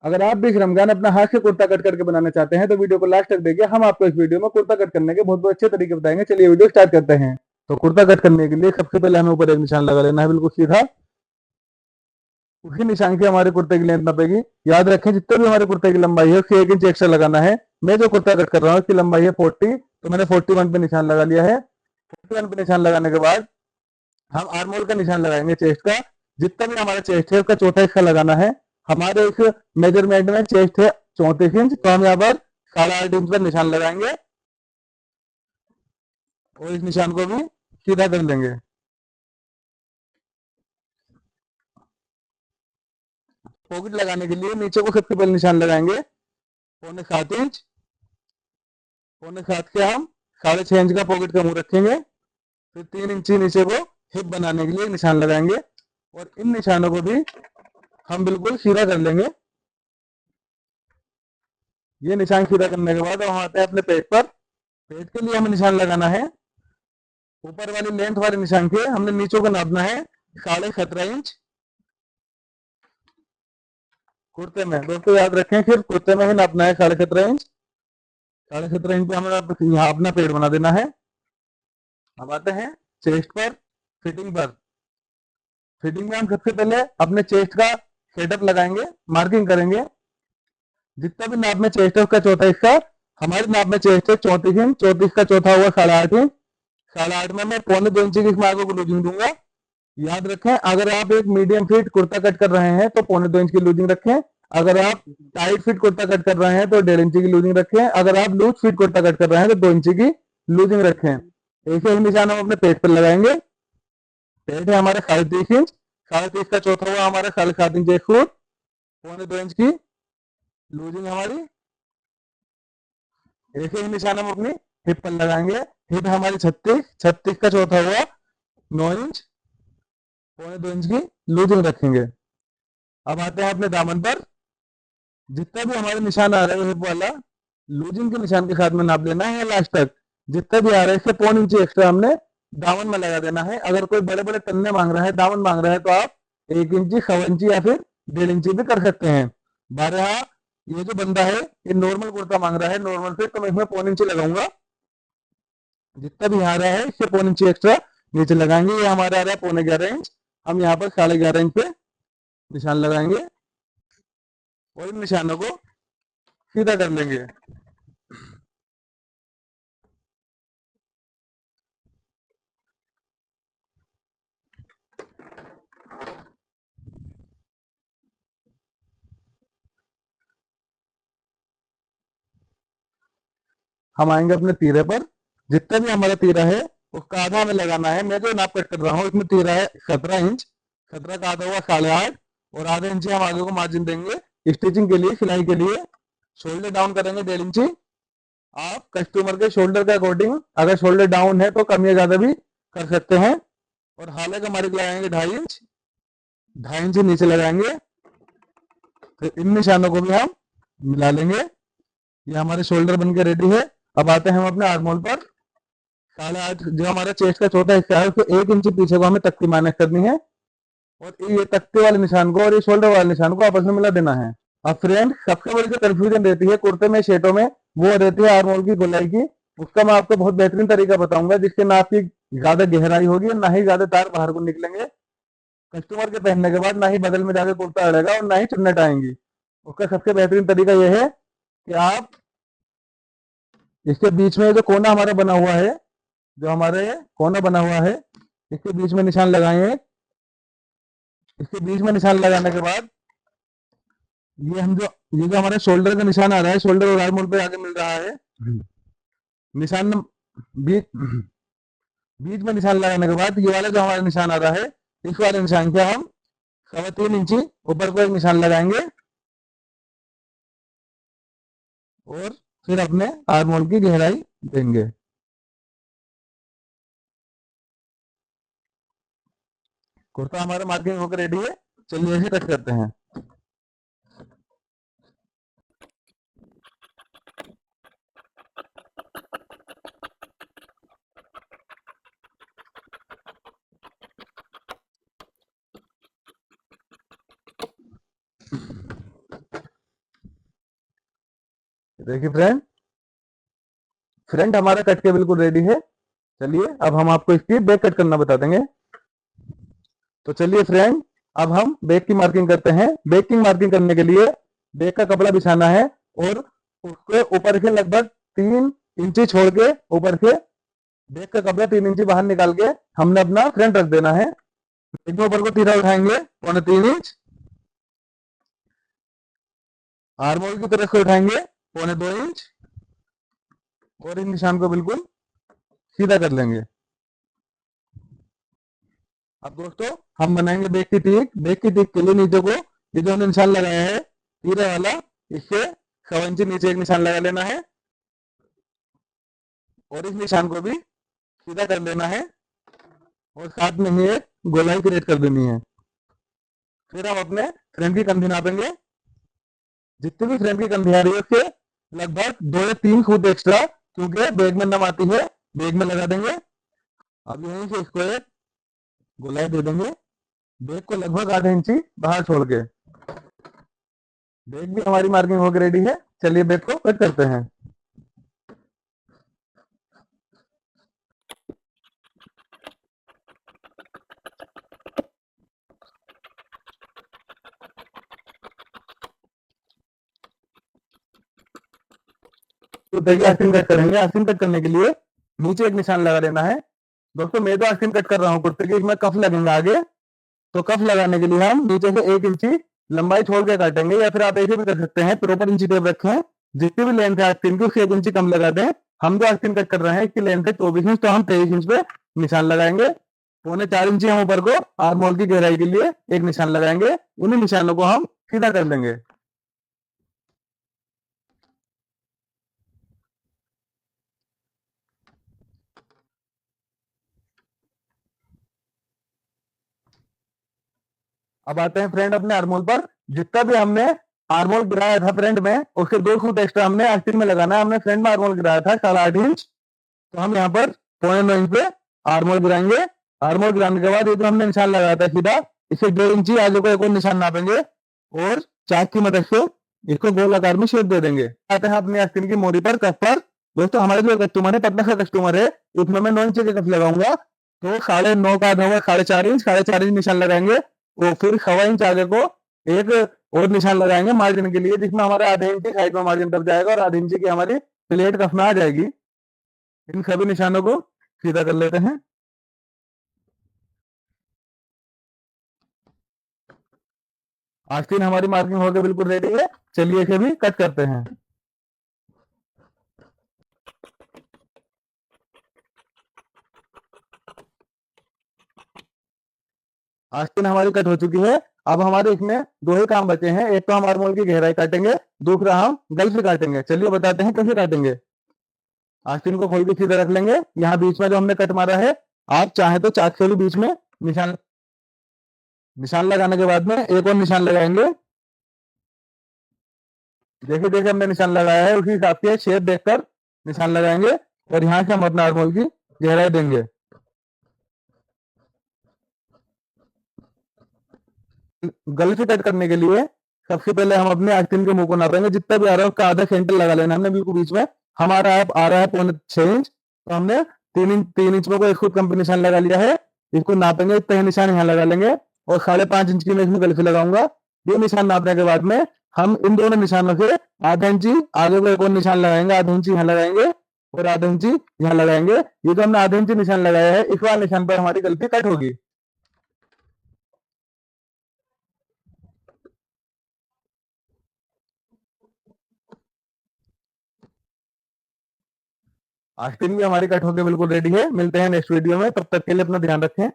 अगर आप भी इस रमजान अपना हाथ से कुर्ता कट करके बनाना चाहते हैं तो वीडियो को लास्ट तक देखिए। हम आपको इस वीडियो में कुर्ता कट करने के बहुत बहुत अच्छे तरीके बताएंगे। चलिए वीडियो स्टार्ट करते हैं। तो कुर्ता कट करने के लिए सबसे पहले हमें ऊपर एक निशान लगा लेना है, बिल्कुल सीधा। उसी निशान की हमारे कुर्ते की लेंथ नापेगी। याद रखें जितने भी हमारे कुर्ते की लंबाई है उससे 1 इंच एक्स्ट्रा लगाना है। मैं जो कुर्ता कट कर रहा हूँ उसकी लंबाई है 40, तो मैंने 41 पे निशान लगा लिया है। 41 पे निशान लगाने के बाद हम आर्मोल का निशान लगाएंगे चेस्ट का। जितना भी हमारा चेस्ट है उसका चौथा हिस्सा लगाना है। हमारे इस मेजरमेंट में चेस्ट है 34 इंच, तो हम यहाँ पर 8.5 इंच पर निशान लगाएंगे और इस निशान को भी सीधा कर लेंगे। पॉकेट लगाने के लिए नीचे को सबसे पहले निशान लगाएंगे 6.25 इंच। 6.25 के हम 6.5 इंच का पॉकेट का मुंह रखेंगे। फिर 3 इंची नीचे को हिप बनाने के लिए निशान लगाएंगे और इन निशानों को भी हम बिल्कुल सीधा कर लेंगे। ये निशान सीधा करने के बाद हम आते हैं अपने पेट पर। पेट के लिए हमें निशान लगाना है ऊपर वाली लेंथ वाले निशान के हमने नीचे को नापना है 17.5 इंच। कुर्ते में दोस्तों याद रखें सिर्फ कुर्ते में ही नापना है 17.5 इंच। 17.5 इंच पे हमें यहाँ अपना पेट बना देना है। अब आते हैं चेस्ट पर। फिटिंग पर फिटिंग में हम सबसे पहले अपने चेस्ट का सेटअप लगाएंगे, मार्किंग करेंगे। जितना भी नाप में चेस्ट है उसका चौथा हिस्सा। हमारे नाप में चेस्ट है 34 इंच, 34 का चौथा हुआ 8.5 इंच। 8.5 में मैं 1.25 इंची की मार्को को लूजिंग दूंगा। याद रखें अगर आप एक मीडियम फिट कुर्ता कट कर रहे हैं तो 1.25 इंच की लूजिंग रखें। अगर आप टाइट फिट कुर्ता कट कर रहे हैं तो 1.5 इंची की लूजिंग रखें। अगर आप लूज फिट कुर्ता कट कर रहे हैं तो 2 इंची की लूजिंग रखें। ऐसे ही निशान हम अपने पेट पर लगाएंगे। पेट है हमारा 30.5 इंच, 30.5 का चौथा हुआ हमारा 7.5 इंच एक फुट। 1.25 इंच की लूजिंग हमारी। ऐसे ही निशान हम अपनी हिप पर लगाएंगे। हिप हमारी 36, 36 का चौथा हुआ 9 इंच। 1.25 इंच की लूजिंग रखेंगे। अब आते हैं अपने दामन पर। जितना भी हमारे निशान आ रहे हैं हिप वाला लूजिंग के निशान के साथ में नाप लेना है लास्ट तक। जितना भी आ रहा है इससे 1.25 इंच एक्स्ट्रा हमने दामन में लगा देना है। अगर कोई बड़े बड़े तन्ने मांग रहा है, दामन मांग रहा है, तो आप 1 इंची, 1.25 इंची या फिर 1.5 इंची भी कर सकते हैं। बारे हाँ, ये जो बंदा है ये नॉर्मल कुर्ता मांग रहा है, नॉर्मल फिट, तो मैं इसमें 1.25 इंची लगाऊंगा। जितना भी आ रहा है इससे 1.25 इंची एक्स्ट्रा नीचे लगाएंगे। ये हमारा आ रहा है 11.5 इंच। हम यहाँ पर 11.5 इंच पे निशान लगाएंगे और इन निशानों को सीधा कर लेंगे। हम आएंगे अपने तीरे पर। जितना भी हमारा तीरा है उसका आधा हमें लगाना है। मैं जो नाप कट कर रहा हूँ इसमें तीरा है 17 इंच। 17 का आधा हुआ 8.5, और आधे इंच हम आगे को मार्जिन देंगे स्टिचिंग के लिए, सिलाई के लिए। शोल्डर डाउन करेंगे 1.5 इंची। आप कस्टमर के शोल्डर के अकॉर्डिंग अगर शोल्डर डाउन है तो कम या ज्यादा भी कर सकते हैं। और हालांकि हमारे लगाएंगे 2.5 इंच। 2.5 इंच नीचे लगाएंगे। फिर इन निशानों को भी हम मिला लेंगे। ये हमारे शोल्डर बन के रेडी है। अब आते हैं हम अपने आर्मोल पर। 8.5 जो हमारा चेस्ट का चौथा हिस्सा है उसको 1 इंच पीछे को हमें तख्ती माइनस करनी है और ये तख्ते वाले निशान को और ये शोल्डर वाले निशान को आपस में मिला देना है। अब फ्रेंड सबसे बड़ी जो कंफ्यूजन रहती है कुर्ते में, शेटों में, वो रहती है आर्मोल की गोलाई की। उसका मैं आपको बहुत बेहतरीन तरीका बताऊंगा जिससे ना आपकी ज्यादा गहराई होगी और ना ही ज्यादा तार बाहर को निकलेंगे। कस्टमर के पहनने के बाद ना ही बगल में जाके कुर्ता अड़ेगा और ना ही चुन्नट आएंगी। उसका सबसे बेहतरीन तरीका यह है कि आप इसके बीच में जो कोना हमारा बना हुआ है, जो हमारे कोना बना हुआ है, इसके बीच में निशान लगाएंगे। इसके बीच में निशान लगाने के बाद ये जो हमारे शोल्डर का निशान आ रहा है, शोल्डर और आर्म होल पे आगे मिल रहा है निशान। बीच बीच में निशान लगाने के बाद ये वाला जो हमारा निशान आ रहा है इस वाले निशान के हम 3.25 इंची ऊपर को एक निशान लगाएंगे और फिर अपने आर्म होल की गहराई देंगे। कुर्ता हमारा मार्किंग होकर रेडी है। चलिए इसे कट करते हैं। देखिए फ्रेंड, फ्रंट हमारा कट के बिल्कुल रेडी है। चलिए अब हम आपको इसकी बैक कट करना बता देंगे। तो चलिए फ्रेंड, अब हम बैक की मार्किंग करते हैं। बैक की मार्किंग करने के लिए बैक का कपड़ा बिछाना है और उसके ऊपर के लगभग 3 इंची छोड़ के ऊपर के बैक का कपड़ा 3 इंची बाहर निकाल के हमने अपना फ्रंट रख देना है। एक ऊपर को तीरा उठाएंगे 3.25 इंच, आर्मोल की तरफ से उठाएंगे 2.25 इंच और इस निशान को बिल्कुल सीधा कर लेंगे। अब दोस्तों हम बनाएंगे बैक की टीक। बैक की टीक के लिए नीचे को ये जो हमने निशान लगाया है तीरे वाला, इससे 1.25 इंच नीचे एक निशान लगा लेना है और इस निशान को भी सीधा कर लेना है और साथ में ही एक गोलाई क्रिएट कर देनी है। फिर हम अपने फ्रंट की कंधी नापेंगे। जितनी भी फ्रंट की कंधी आ रही है उसके लगभग 2 या 3 फुट एक्स्ट्रा, क्योंकि बैग में नम आती है, बैग में लगा देंगे। अब यहीं से इसको एक गोलाई दे देंगे, बैग को लगभग आधा इंची बाहर छोड़ के। बैग भी हमारी मार्किंग होकर रेडी है। चलिए बैग को कट करते हैं। तो देखिए आस्तीन कट करेंगे। आस्तीन कट करने के लिए नीचे एक निशान लगा लेना है। दोस्तों मैं तो आस्तीन कट कर रहा हूँ कुर्ते की, इसमें कफ लगेगा आगे, तो कफ लगाने के लिए हम नीचे से 1 इंची लंबाई छोड़ के काटेंगे, या फिर आप ऐसे भी कर सकते हैं, प्रॉपर इंची टेप रखें, जितनी भी लेंथ है आस्तीन की उससे 1 इंची कम लगा दें। हम जो आस्तीन कट कर रहे हैं इसकी लेंथ है 24 इंच, तो हम 23 इंच पे निशान लगाएंगे। 3.25 इंची हम ऊपर को आर्मोल की गहराई के लिए एक निशान लगाएंगे। उन्हीं निशानों को हम सीधा कर लेंगे। अब आते हैं फ्रंट अपने आर्मोल पर। जितना भी हमने आर्मोल गिराया था फ्रंट में, उसके 2 फुट एक्स्ट्रा हमने आस्तीन में लगाना है। हमने फ्रंट में आर्मोल गिराया था 8.5 इंच, तो हम यहाँ पर 9.5 इंच पे आर्मोल गिराएंगे। आर्मोल गिराने के बाद ये जो हमने निशान लगाया था सीधा, इसे 1.5 इंची आगे को एक और निशान नापेंगे और चाक की मदद से इसको गोल आकार में शेप दे देंगे। आते हैं अपनी आस्तीन की मोरी पर, कफ पर। दोस्तों हमारे जो कस्टमर है, पतला सा कस्टमर है, उसमें मैं 9 इंच के कफ लगाऊंगा, तो 9.5 का आधा होगा 4.5 इंच। 4.5 इंच निशान लगाएंगे और फिर 1.25 इंच आगे को एक और निशान लगाएंगे मार्जिन के लिए, जिसमें हमारा आधे इंच की साइड में मार्जिन दब जाएगा और आधे इंच की हमारी प्लेट कफ में आ जाएगी। इन सभी निशानों को सीधा कर लेते हैं। आस्तीन हमारी मार्किंग होकर बिल्कुल रेडी है। चलिए इसे भी कट करते हैं। आस्तीन हमारी कट हो चुकी है। अब हमारे इसमें 2 ही काम बचे हैं। एक तो हम आर्मोल की गहराई काटेंगे, दूसरा हम गल से काटेंगे। चलिए बताते हैं कैसे काटेंगे। आस्तीन को खोल के सीधा रख लेंगे। यहाँ बीच में जो हमने कट मारा है, आप चाहे तो चाक से भी बीच में निशान निशान लगाने के बाद में एक और निशान लगाएंगे। जैसे जैसे हमने निशान लगाया है उसी हिसाब से शेप देखकर निशान लगाएंगे और यहाँ से हम अपना आर्मोल की गहराई देंगे। गले से कट करने के लिए सबसे पहले हम अपने आस्तीन के मुंह को नापेंगे। जितना भी आ रहा है उसका आधा सेंटर लगा लेना हमने बिल्कुल बीच में। हमारा आ रहा है 6.25 इंच, तो हमने 3 इंच में को 1 फुट कम पे निशान लगा लिया है। इसको नापेंगे, इतना ही निशान यहाँ लगा लेंगे और 5.5 इंच की मैं इसमें गले से लगाऊंगा। ये निशान नापने के बाद में हम इन दोनों निशानों से आधा इंची आगे को एक और निशान लगाएंगे, आधा इंची यहाँ लगाएंगे और आधा इंची यहाँ लगाएंगे। ये जो हमने आधा इंची निशान लगाया है, इस वाले निशान पर हमारी गलती कट होगी। आस्तीन भी हमारी कट होकर बिल्कुल रेडी है। मिलते हैं नेक्स्ट वीडियो में, तब तक के लिए अपना ध्यान रखें।